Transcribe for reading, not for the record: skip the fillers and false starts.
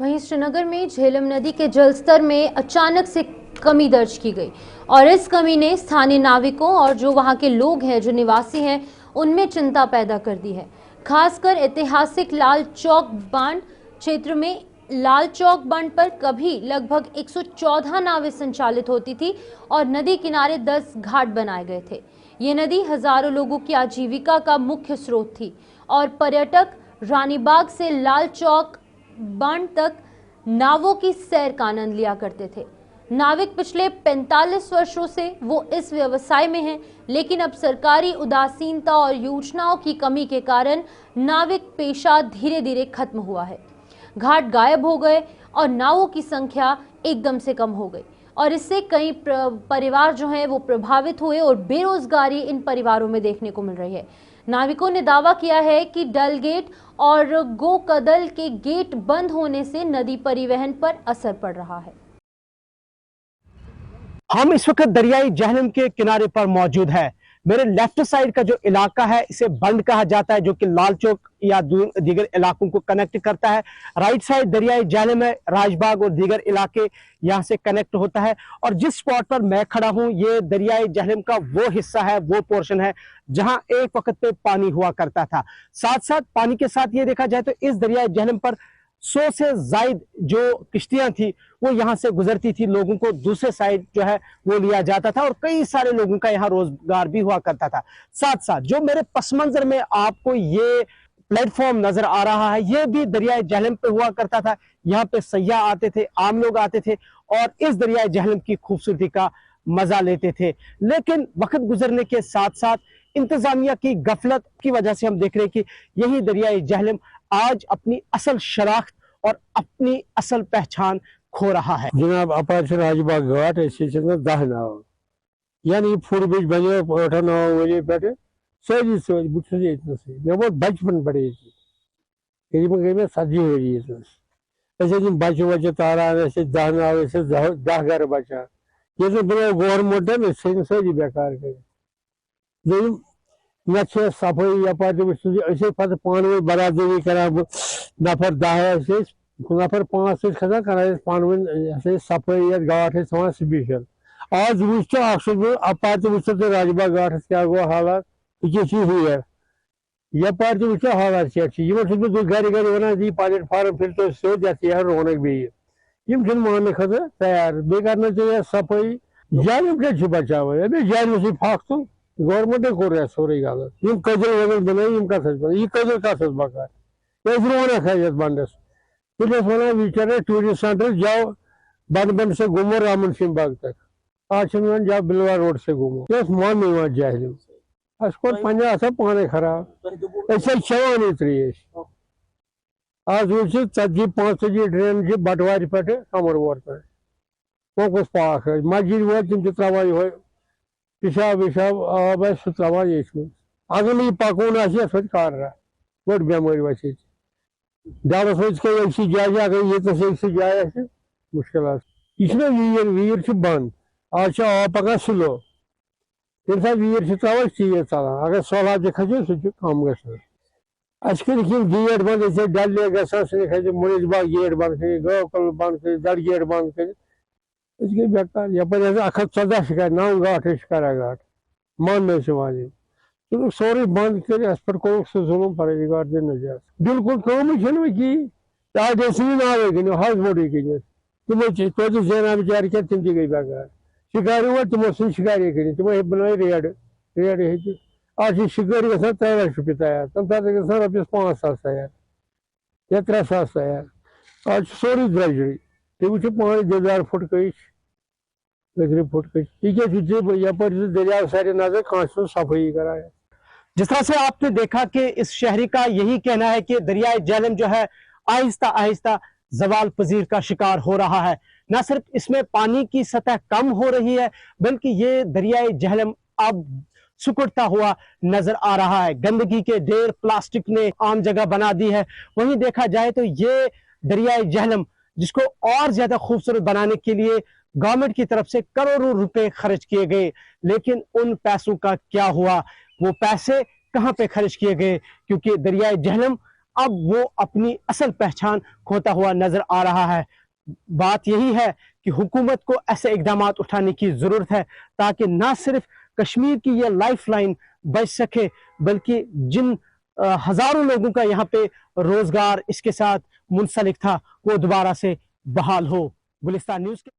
वहीं श्रीनगर में झेलम नदी के जलस्तर में अचानक से कमी दर्ज की गई और इस कमी ने स्थानीय नाविकों और जो वहां के लोग हैं, जो निवासी हैं, उनमें चिंता पैदा कर दी है। खासकर ऐतिहासिक लाल चौक बांध क्षेत्र में लाल चौक बांध पर कभी लगभग 114 नावें संचालित होती थी और नदी किनारे 10 घाट बनाए गए थे। ये नदी हजारों लोगों की आजीविका का मुख्य स्रोत थी और पर्यटक रानीबाग से लाल चौक बांध तक नावों की सैर का आनंद लिया करते थे। नाविक पिछले 45 वर्षों से वो इस व्यवसाय में हैं, लेकिन अब सरकारी उदासीनता और योजनाओं की कमी के कारण नाविक पेशा धीरे धीरे खत्म हुआ है। घाट गायब हो गए और नावों की संख्या एकदम से कम हो गई और इससे कई परिवार जो हैं वो प्रभावित हुए और बेरोजगारी इन परिवारों में देखने को मिल रही है। नाविकों ने दावा किया है कि डल गेट और गोकदल के गेट बंद होने से नदी परिवहन पर असर पड़ रहा है। हम इस वक्त दरियाई जहलम के किनारे पर मौजूद है। मेरे लेफ्ट साइड का जो इलाका है इसे बंद कहा जाता है, जो कि लाल चौक या दीगर इलाकों को कनेक्ट करता है। राइट साइड दरियाई जहलम है, राजबाग और दीगर इलाके यहाँ से कनेक्ट होता है। और जिस स्पॉट पर मैं खड़ा हूँ ये दरियाई जहलम का वो हिस्सा है, वो पोर्शन है जहाँ एक वक्त पे पानी हुआ करता था। साथ साथ पानी के साथ ये देखा जाए तो इस दरियाई जहलम पर 100 से जायद जो किश्तियां थी वो यहाँ से गुजरती थी, लोगों को दूसरे साइड जो है वो लिया जाता था और कई सारे लोगों का यहाँ रोजगार भी हुआ करता था। साथ साथ जो मेरे पस मंजर में आपको ये प्लेटफॉर्म नजर आ रहा है ये भी दरियाई जहलम पे हुआ करता था। यहाँ पे सयाह आते थे, आम लोग आते थे और इस दरियाई जहलम की खूबसूरती का मजा लेते थे। लेकिन वक्त गुजरने के साथ साथ इंतजामिया की गफलत की वजह से हम देख रहे हैं कि यही दरियाई जहलम आज अपनी असल शनाख्त और अपनी असल पहचान खो रहा है। जनाब अपाच राजबाग घाट 10 नाव यानी फुट ब्रिज बने 8-9 वरी पे सोजी सोज बुछ मे वो बचपन पड़े गई में 7 वरी ऐसे बच्चे बच्चे तारा ऐसे 10 नाव ऐसे 10 घर बचा ये तो गवर्नमेंट है सोजी बेकार कर मे सफाई यपारे पे पान बरादरी कर नफर 10 नफर 5 खा पान सफाई घाट स्पेशल आज वो अपार वो राजबाग घाट क्या गो हालात ये हुर यपार वो हालात क्या घर घर वन पन फार्म फिर तो सोच रौनक बेम मान खत तैयार बे कर सफाई जान क्या बचा जान फाक तो गवर्नमेंट कोर सोरे गलत कजल वजल बन कस कजल कस बकार रौनक है बंडस फिर वन विचार टूरिस्ट सेंटर जाओ बन से घूमो रामन सिंह बाग तक आज जाओ बिलवा रोड से घूमो मान जहलम पे पाने खराब चवान त्रेश आज वो 40-45 ड्रेन बटवार पे कमर वोर पे वो पाक मस्जिद वो तम त्रावान पेशाब वेशाब आब सह त्रावान ये अगर ये पकन कार बड़ बेमारी वस डरस रोज जाए अगर ये जाए मुश्किल यह वीर बंद आज आब पकान स्लो ये वीर त्रावान चीज चलान अगर सौलह खसो सह कम ग गेट बंद डल लेक ग मुनिज बाग गेट बंद कर गोकल बंद कर दड़ गेट बंद कर गई बेकार यपर 114 शिकार 9 घाट शिकारा घाट मान वाले चलो सोरे बंद कर पे सह जुलम फरेज घाट दिन नजात बिल्कुल कम की आज नावे गन हज बोड़ी गन तमो तो जेना बिचार क्या तम गई बेकार शिकारी वो तमो सु शिकारी कर तमो बन रेड आज शिकारी ग 3 लाख रुपये तैयार तम ग रपस 5,000 तैयार या 3,000 तैयार आज सोरी द्रजरी तुम वो पानी देदार फुट कश लकड़ी फुट कश यपर दरिया सारे नजर कह सफाई करा। जिस तरह से आपने देखा कि इस शहरी का यही कहना है कि दरियाई जहलम जो है आहिस्ता आहिस्ता जवाल पजीर का शिकार हो रहा है। न सिर्फ इसमें पानी की सतह कम हो रही है बल्कि ये दरियाई जहलम अब सुकुड़ता हुआ नजर आ रहा है। गंदगी के ढेर प्लास्टिक ने आम जगह बना दी है। वहीं देखा जाए तो ये दरियाई जहलम जिसको और ज्यादा खूबसूरत बनाने के लिए गवर्नमेंट की तरफ से करोड़ों रुपए खर्च किए गए, लेकिन उन पैसों का क्या हुआ, वो पैसे कहां पे खर्च किए गए, क्योंकि दरियाई जहलम اب وہ اپنی اصل پہچان کھوتا ہوا نظر آ رہا ہے۔ بات یہی ہے کہ حکومت کو ایسے اقدامات اٹھانے کی ضرورت ہے تاکہ نہ صرف کشمیر کی یہ لائف لائن بچ سکے بلکہ جن ہزاروں لوگوں کا یہاں پہ روزگار اس کے ساتھ منسلک تھا وہ دوبارہ سے بحال ہو۔ گلستان نیوز کے